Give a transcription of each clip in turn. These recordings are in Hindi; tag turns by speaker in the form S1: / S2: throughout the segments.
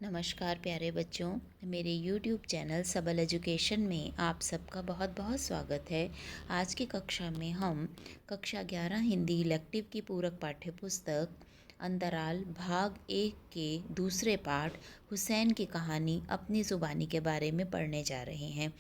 S1: नमस्कार प्यारे बच्चों, मेरे YouTube चैनल सबल एजुकेशन में आप सबका बहुत बहुत स्वागत है। आज की कक्षा में हम कक्षा 11 हिंदी इलेक्टिव की पूरक पाठ्य पुस्तक अंतराल भाग 1 के दूसरे पाठ हुसैन की कहानी अपनी ज़ुबानी के बारे में पढ़ने जा रहे हैं।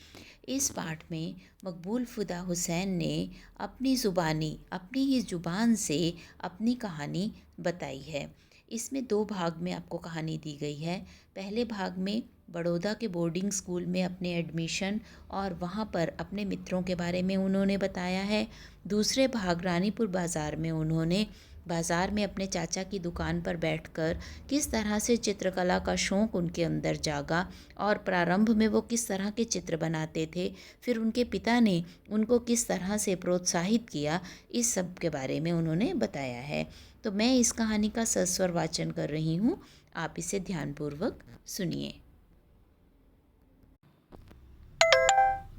S1: इस पाठ में मकबूल फ़ुदा हुसैन ने अपनी ज़ुबानी अपनी ही ज़ुबान से अपनी कहानी बताई है। इसमें 2 भाग में आपको कहानी दी गई है। पहले भाग में बड़ौदा के बोर्डिंग स्कूल में अपने एडमिशन और वहाँ पर अपने मित्रों के बारे में उन्होंने बताया है। दूसरे भाग रानीपुर बाज़ार में उन्होंने बाज़ार में अपने चाचा की दुकान पर बैठकर किस तरह से चित्रकला का शौक़ उनके अंदर जागा और प्रारंभ में वो किस तरह के चित्र बनाते थे, फिर उनके पिता ने उनको किस तरह से प्रोत्साहित किया, इस सब के बारे में उन्होंने बताया है। तो मैं इस कहानी का सस्वर वाचन कर रही हूँ, आप इसे ध्यानपूर्वक सुनिए।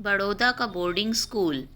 S1: बड़ौदा का बोर्डिंग स्कूल।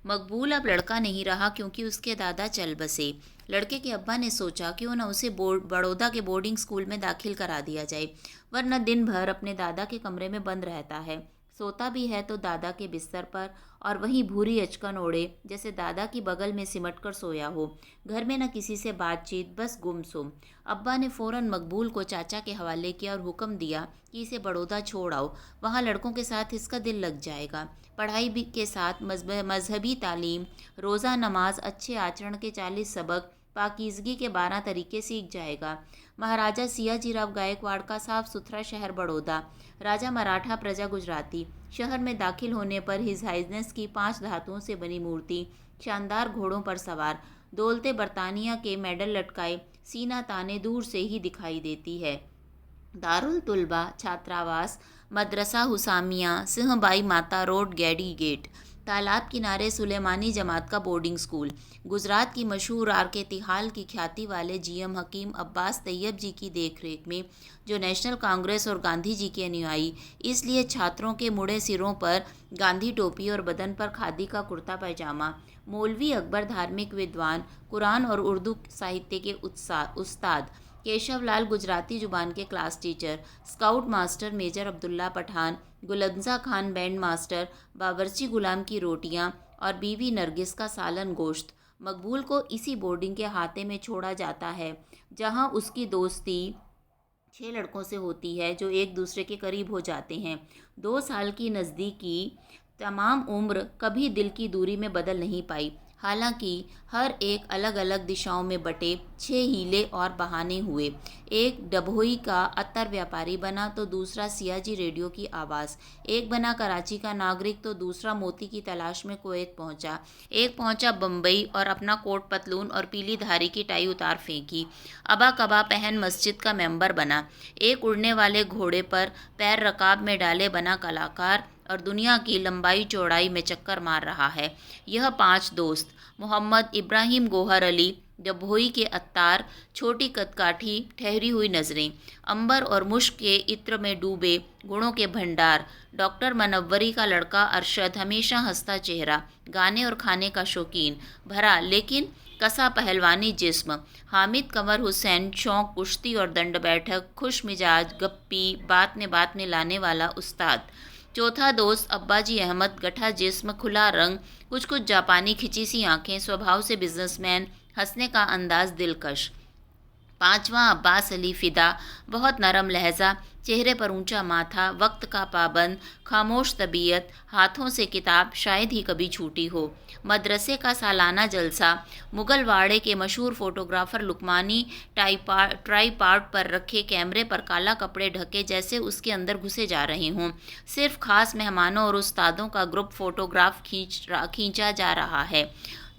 S1: मकबूल अब लड़का नहीं रहा क्योंकि उसके दादा चल बसे। लड़के के अब्बा ने सोचा क्यों न उसे बड़ौदा के बोर्डिंग स्कूल में दाखिल करा दिया जाए, वरना दिन भर अपने दादा के कमरे में बंद रहता है। सोता भी है तो दादा के बिस्तर पर, और वहीं भूरी अचकन ओढ़े जैसे दादा की बगल में सिमट कर सोया हो। घर में न किसी से बातचीत, बस गुमसुम। अब्बा ने फ़ौरन मकबूल को चाचा के हवाले किया और हुक्म दिया कि इसे बड़ौदा छोड़ आओ, वहाँ लड़कों के साथ इसका दिल लग जाएगा। पढ़ाई भी के साथ मजहबी तालीम, रोज़ा नमाज, अच्छे आचरण के 40 सबक, पाकीज़गी के 12 तरीके सीख जाएगा। महाराजा सियाजीराव गायकवाड़ का साफ सुथरा शहर बड़ौदा, राजा मराठा प्रजा गुजराती। शहर में दाखिल होने पर हिज हाइनेस की 5 धातुओं से बनी मूर्ति, शानदार घोड़ों पर सवार, दौलते बरतानिया के मेडल लटकाए, सीना ताने दूर से ही दिखाई देती है। दारुल तुलबा छात्रावास, मदरसा हुसामिया, सिंहबाई माता रोड, गैडी गेट। तालाब किनारे सुलेमानी जमात का बोर्डिंग स्कूल। गुजरात की मशहूर आर.के. तिहाल की ख्याति वाले जीएम हकीम अब्बास तैयब जी की देखरेख में, जो नेशनल कांग्रेस और गांधी जी के अनुयायी, इसलिए छात्रों के मुड़े सिरों पर गांधी टोपी और बदन पर खादी का कुर्ता पैजामा। मौलवी अकबर धार्मिक विद्वान, कुरान और उर्दू साहित्य के उस्ताद। केशवलाल गुजराती जुबान के class teacher. Scout master major Abdullah Pathan. Gulanja Khan band master. बावर्ची गुलाम की रोटियां और बीवी नरगिस का सालन गोश्त। मकबूल को इसी बोर्डिंग के हाथे में छोड़ा जाता है, जहां उसकी दोस्ती 6 लड़कों से होती है जो एक दूसरे के करीब हो जाते हैं। 2 साल की नज़दीकी तमाम उम्र कभी दिल की दूरी में बदल नहीं पाई। हालांकि हर एक अलग अलग दिशाओं में बटे 6 हीले और बहाने हुए। एक डभोई का अत्तर व्यापारी बना तो दूसरा सियाजी रेडियो की आवाज़। एक बना कराची का नागरिक तो दूसरा मोती की तलाश में कुवैत पहुंचा। एक पहुंचा बम्बई और अपना कोट पतलून और पीली धारी की टाई उतार फेंकी। अबा कबा पहन मस्जिद का मेंबर बना। एक उड़ने वाले घोड़े पर पैर रकाब में डाले बना कलाकार और दुनिया की लंबाई चौड़ाई में चक्कर मार रहा है। यह 5 दोस्त: मोहम्मद इब्राहिम गोहर अली, डभोई के अत्तार, छोटी कदकाठी ठहरी हुई नज़रें, अंबर और मुश्क के इत्र में डूबे गुणों के भंडार, डॉक्टर मनव्वरी का लड़का अरशद, हमेशा हंसता चेहरा, गाने और खाने का शौकीन, भरा लेकिन कसा पहलवानी जिस्म, हामिद कंवर हुसैन, शौक कुश्ती और दंड बैठक, खुश मिजाज, गप्पी, बात में लाने वाला उस्ताद। चौथा दोस्त अब्बाजी अहमद, गठा जिस्म, खुला रंग, कुछ कुछ जापानी खिंची सी आंखें, स्वभाव से बिजनेसमैन, हंसने का अंदाज दिलकश। पांचवा अब्बास अली फिदा, बहुत नरम लहजा, चेहरे पर ऊंचा माथा, वक्त का पाबंद, खामोश तबीयत, हाथों से किताब शायद ही कभी छूटी हो। मदरसे का सालाना जलसा, मुगल वाड़े के मशहूर फोटोग्राफर लुकमानी ट्राईपॉड पर रखे कैमरे पर काला कपड़े ढके जैसे उसके अंदर घुसे जा रहे हों। सिर्फ खास मेहमानों और उस्तादों का ग्रुप फोटोग्राफ खींचा जा रहा है।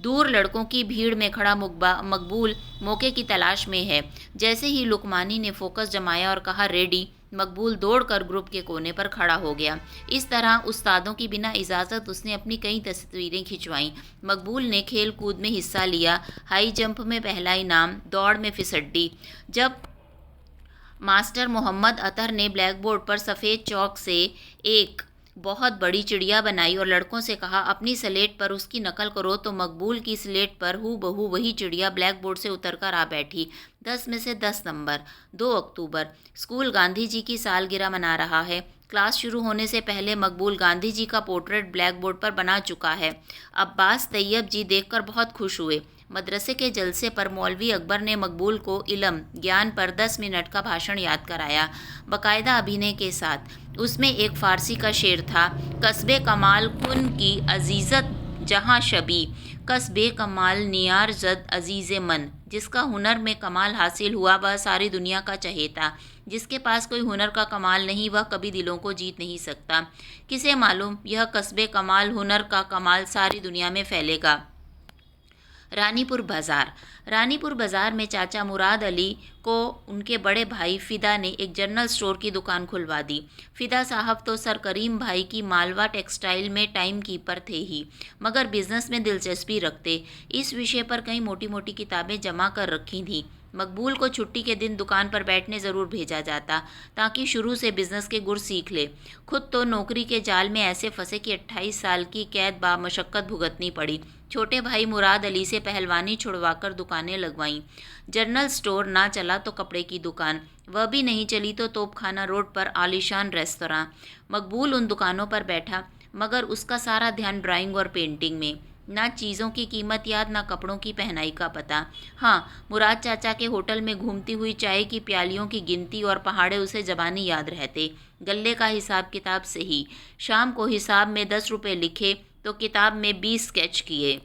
S1: दूर लड़कों की भीड़ में खड़ा मकबूल मौके की तलाश में है। जैसे ही लुकमानी ने फोकस जमाया और कहा रेडी, मकबूल दौड़कर ग्रुप के कोने पर खड़ा हो गया। इस तरह उस्तादों की बिना इजाज़त उसने अपनी कई तस्वीरें खिंचवाईं। मकबूल ने खेल कूद में हिस्सा लिया, हाई जंप में पहला इनाम, दौड़ में फिसड्डी। जब मास्टर मोहम्मद अतर ने ब्लैक बोर्ड पर सफ़ेद चौक से एक बहुत बड़ी चिड़िया बनाई और लड़कों से कहा अपनी स्लेट पर उसकी नकल करो, तो मकबूल की स्लेट पर हूबहू वही चिड़िया ब्लैक बोर्ड से उतरकर आ बैठी। 10 में से 10 नंबर। 2 अक्टूबर। स्कूल गांधी जी की सालगिरह मना रहा है। क्लास शुरू होने से पहले मकबूल गांधी जी का पोर्ट्रेट ब्लैक बोर्ड पर बना चुका है। अब्बास तैयब जी देखकर बहुत खुश हुए। मदरसे के जलसे पर मौलवी अकबर ने मकबूल को इल्म ज्ञान पर 10 मिनट का भाषण याद कराया, बाकायदा अभिनय के साथ। उसमें एक फ़ारसी का शेर था, कस्बे कमाल कुन की अजीज़त जहाँ शबी, कस्बे कमाल नियार जद अजीज़ मन। जिसका हुनर में कमाल हासिल हुआ वह सारी दुनिया का चहेता, जिसके पास कोई हुनर का कमाल नहीं वह कभी दिलों को जीत नहीं सकता। किसे मालूम यह कस्बे कमाल हुनर का कमाल सारी दुनिया में फैलेगा। रानीपुर बाज़ार। रानीपुर बाज़ार में चाचा मुराद अली को उनके बड़े भाई फ़िदा ने एक जनरल स्टोर की दुकान खुलवा दी। फ़िदा साहब तो सर करीम भाई की मालवा टेक्सटाइल में टाइम कीपर थे ही, मगर बिजनेस में दिलचस्पी रखते। इस विषय पर कई मोटी मोटी किताबें जमा कर रखी थीं। मकबूल को छुट्टी के दिन दुकान पर बैठने ज़रूर भेजा जाता, ताकि शुरू से बिजनेस के गुर सीख ले। खुद तो नौकरी के जाल में ऐसे फंसे कि 28 साल की कैद बामशक्कत भुगतनी पड़ी। छोटे भाई मुराद अली से पहलवानी छुड़वाकर दुकानें लगवाईं। जनरल स्टोर ना चला तो कपड़े की दुकान, वह भी नहीं चली तो तोपखाना रोड पर आलीशान रेस्तरां। मकबूल उन दुकानों पर बैठा, मगर उसका सारा ध्यान ड्राइंग और पेंटिंग में। ना चीज़ों की कीमत याद, ना कपड़ों की पहनाई का पता। हाँ, मुराद चाचा के होटल में घूमती हुई चाय की प्यालियों की गिनती और पहाड़े उसे ज़बानी याद रहते। गल्ले का हिसाब किताब से ही। शाम को हिसाब में 10 रुपये लिखे तो किताब में 20 स्केच किए।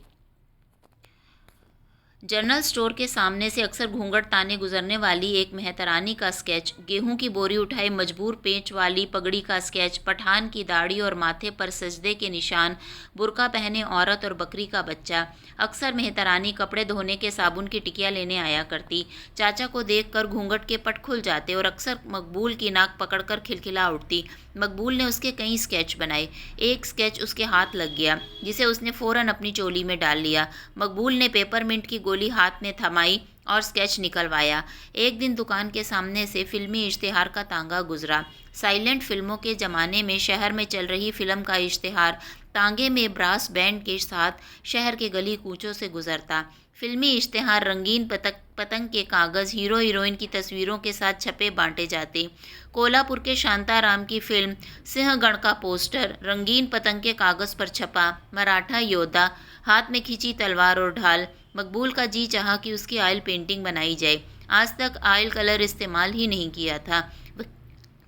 S1: जनरल स्टोर के सामने से अक्सर घूंघट ताने गुजरने वाली एक मेहतरानी का स्केच, गेहूं की बोरी उठाए मजबूर पेंच वाली पगड़ी का स्केच, पठान की दाढ़ी और माथे पर सजदे के निशान, बुर्का पहने औरत और बकरी का बच्चा। अक्सर मेहतरानी कपड़े धोने के साबुन की टिकिया लेने आया करती। चाचा को देखकर घूंघट के पट खुल जाते और अक्सर मकबूल की नाक पकड़कर खिलखिला उठती। मकबूल ने उसके कई स्केच बनाए। एक स्केच उसके हाथ लग गया, जिसे उसने फ़ौरन अपनी चोली में डाल लिया। मकबूल ने पेपरमिंट की गोली हाथ में थमाई और स्केच निकलवाया। एक दिन दुकान के सामने से फिल्मी इश्तिहार का तांगा गुजरा। साइलेंट फिल्मों के ज़माने में शहर में चल रही फिल्म का इश्तिहार तांगे में ब्रास बैंड के साथ शहर के गली कूचों से गुजरता। फिल्मी इश्तिहार रंगीन पतंग के कागज़, हीरो हीरोइन की तस्वीरों के साथ छपे बांटे जाते। कोल्हापुर के शांताराम की फिल्म सिंहगढ़ का पोस्टर रंगीन पतंग के कागज़ पर छपा। मराठा योद्धा, हाथ में खींची तलवार और ढाल। मकबूल का जी चाहा कि उसकी ऑयल पेंटिंग बनाई जाए। आज तक ऑयल कलर इस्तेमाल ही नहीं किया था।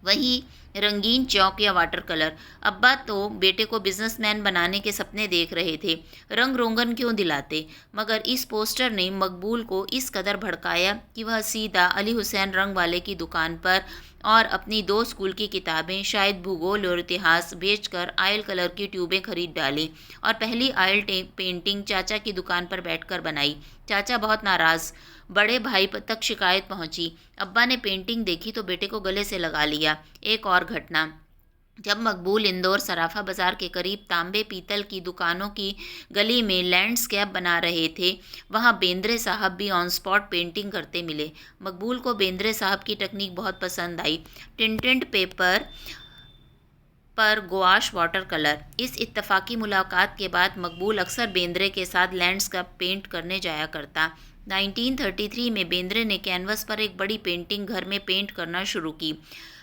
S1: वहीं रंगीन चौक या वाटर कलर। अब्बा तो बेटे को बिजनेसमैन बनाने के सपने देख रहे थे, रंग रोगन क्यों दिलाते। मगर इस पोस्टर ने मकबूल को इस कदर भड़काया कि वह सीधा अली हुसैन रंग वाले की दुकान पर और अपनी 2 स्कूल की किताबें, शायद भूगोल और इतिहास, बेचकर ऑयल कलर की ट्यूबें खरीद डाली और पहली ऑयल पेंटिंग चाचा की दुकान पर बैठकर बनाई। चाचा बहुत नाराज़। बड़े भाई तक शिकायत पहुंची। अब्बा ने पेंटिंग देखी तो बेटे को गले से लगा लिया। एक और घटना, जब मकबूल इंदौर सराफा बाज़ार के करीब तांबे पीतल की दुकानों की गली में लैंडस्केप बना रहे थे, वहां बेंद्रे साहब भी ऑन स्पॉट पेंटिंग करते मिले। मकबूल को बेंद्रे साहब की टेक्निक बहुत पसंद आई। टिंटेड पेपर पर गुआश वाटर कलर। इस इत्तफाकी मुलाकात के बाद मकबूल अक्सर बेंद्रे के साथ लैंडस्केप पेंट करने जाया करता। 1933 में बेंद्रे ने कैनवस पर एक बड़ी पेंटिंग घर में पेंट करना शुरू की।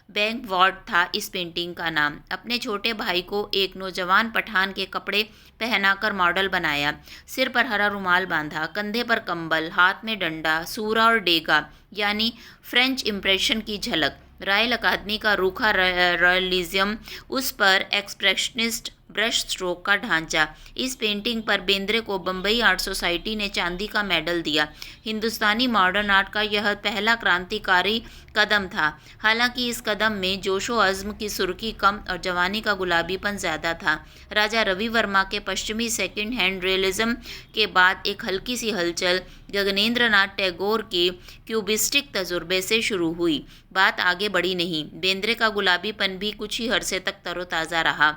S1: बैंक वॉर्ड था इस पेंटिंग का नाम। अपने छोटे भाई को एक नौजवान पठान के कपड़े पहनाकर मॉडल बनाया। सिर पर हरा रुमाल बांधा, कंधे पर कंबल, हाथ में डंडा, सूरा और डेगा, यानी फ्रेंच इम्प्रेशन की झलक। रॉयल अकादमी का रूखा रॉयलिज्म, उस पर एक्सप्रेशनिस्ट ब्रश स्ट्रोक का ढांचा। इस पेंटिंग पर बेंद्रे को बम्बई आर्ट सोसाइटी ने चांदी का मेडल दिया। हिंदुस्तानी मॉडर्न आर्ट का यह पहला क्रांतिकारी कदम था। हालांकि इस कदम में जोशो अज़्म की सुर्खी कम और जवानी का गुलाबीपन ज़्यादा था। राजा रवि वर्मा के पश्चिमी सेकंड हैंड रियलिज्म के बाद एक हल्की सी हलचल गगनेंद्र नाथ टैगोर के क्यूबिस्टिक तजुर्बे से शुरू हुई। बात आगे बढ़ी नहीं। बेंद्रे का गुलाबीपन भी कुछ ही अरसे तक तरोताज़ा रहा।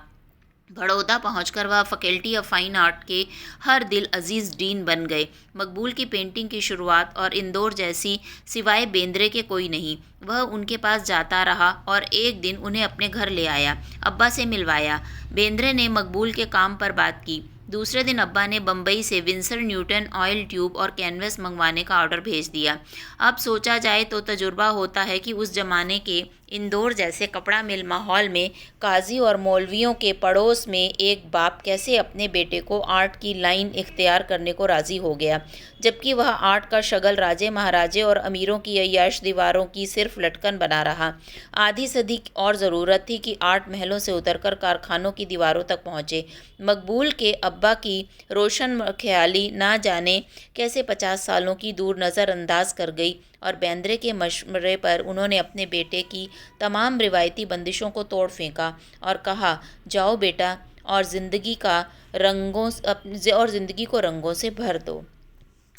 S1: बड़ौदा पहुंचकर वह फैकल्टी ऑफ फाइन आर्ट के हर दिल अजीज़ डीन बन गए। मकबूल की पेंटिंग की शुरुआत और इंदौर जैसी सिवाय बेंद्रे के कोई नहीं। वह उनके पास जाता रहा और एक दिन उन्हें अपने घर ले आया, अब्बा से मिलवाया। बेंद्रे ने मकबूल के काम पर बात की। दूसरे दिन अब्बा ने बम्बई से विंसर न्यूटन ऑयल ट्यूब और कैनवस मंगवाने का ऑर्डर भेज दिया। अब सोचा जाए तो तजुर्बा होता है कि उस जमाने के इंदौर जैसे कपड़ा मिल माहौल में काजी और मौलवियों के पड़ोस में एक बाप कैसे अपने बेटे को आर्ट की लाइन इख्तियार करने को राज़ी हो गया, जबकि वह आर्ट का शगल राजे महाराजे और अमीरों की अय्याश दीवारों की सिर्फ लटकन बना रहा। आधी सदी और ज़रूरत थी कि आर्ट महलों से उतरकर कारखानों की दीवारों तक पहुँचे। मकबूल के अब्बा की रोशन ख्याली ना जाने कैसे 50 सालों की दूर नज़रअंदाज कर गई और बेंद्रे के मशवरे पर उन्होंने अपने बेटे की तमाम रिवायती बंदिशों को तोड़ फेंका और कहा, जाओ बेटा और ज़िंदगी को रंगों से भर दो।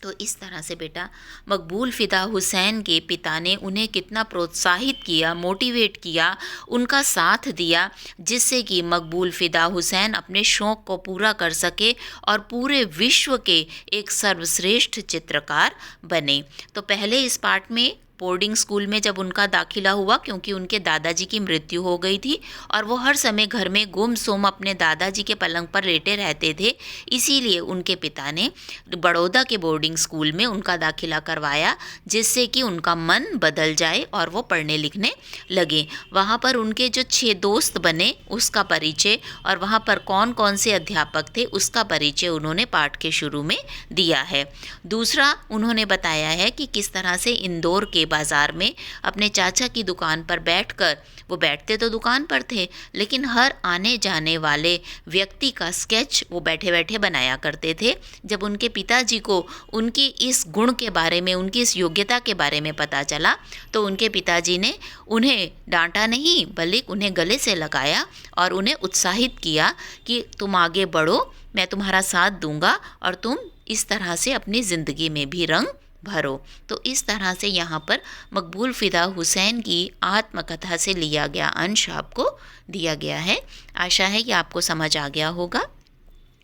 S1: तो इस तरह से बेटा मकबूल फ़िदा हुसैन के पिता ने उन्हें कितना प्रोत्साहित किया, मोटिवेट किया, उनका साथ दिया, जिससे कि मकबूल फ़िदा हुसैन अपने शौक़ को पूरा कर सके और पूरे विश्व के एक सर्वश्रेष्ठ चित्रकार बने। तो पहले इस पार्ट में बोर्डिंग स्कूल में जब उनका दाखिला हुआ, क्योंकि उनके दादाजी की मृत्यु हो गई थी और वो हर समय घर में गुमसुम अपने दादाजी के पलंग पर लेटे रहते थे, इसीलिए उनके पिता ने बड़ौदा के बोर्डिंग स्कूल में उनका दाखिला करवाया, जिससे कि उनका मन बदल जाए और वो पढ़ने लिखने लगे। वहाँ पर उनके जो 6 दोस्त बने उसका परिचय और वहाँ पर कौन कौन से अध्यापक थे उसका परिचय उन्होंने पाठ के शुरू में दिया है। दूसरा उन्होंने बताया है कि किस तरह से इंदौर के बाज़ार में अपने चाचा की दुकान पर बैठकर, वो बैठते तो दुकान पर थे लेकिन हर आने जाने वाले व्यक्ति का स्केच वो बैठे बैठे बनाया करते थे। जब उनके पिताजी को उनकी इस गुण के बारे में, उनकी इस योग्यता के बारे में पता चला तो उनके पिताजी ने उन्हें डांटा नहीं बल्कि उन्हें गले से लगाया और उन्हें उत्साहित किया कि तुम आगे बढ़ो, मैं तुम्हारा साथ दूंगा और तुम इस तरह से अपनी ज़िंदगी में भी रंग भरो। तो इस तरह से यहाँ पर मकबूल फ़िदा हुसैन की आत्मकथा से लिया गया अंश आपको दिया गया है। आशा है कि आपको समझ आ गया होगा।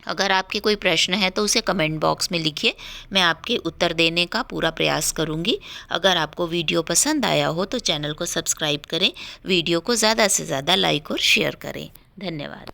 S1: अगर आपके कोई प्रश्न है तो उसे कमेंट बॉक्स में लिखिए, मैं आपके उत्तर देने का पूरा प्रयास करूँगी। अगर आपको वीडियो पसंद आया हो तो चैनल को सब्सक्राइब करें, वीडियो को ज़्यादा से ज़्यादा लाइक और शेयर करें। धन्यवाद।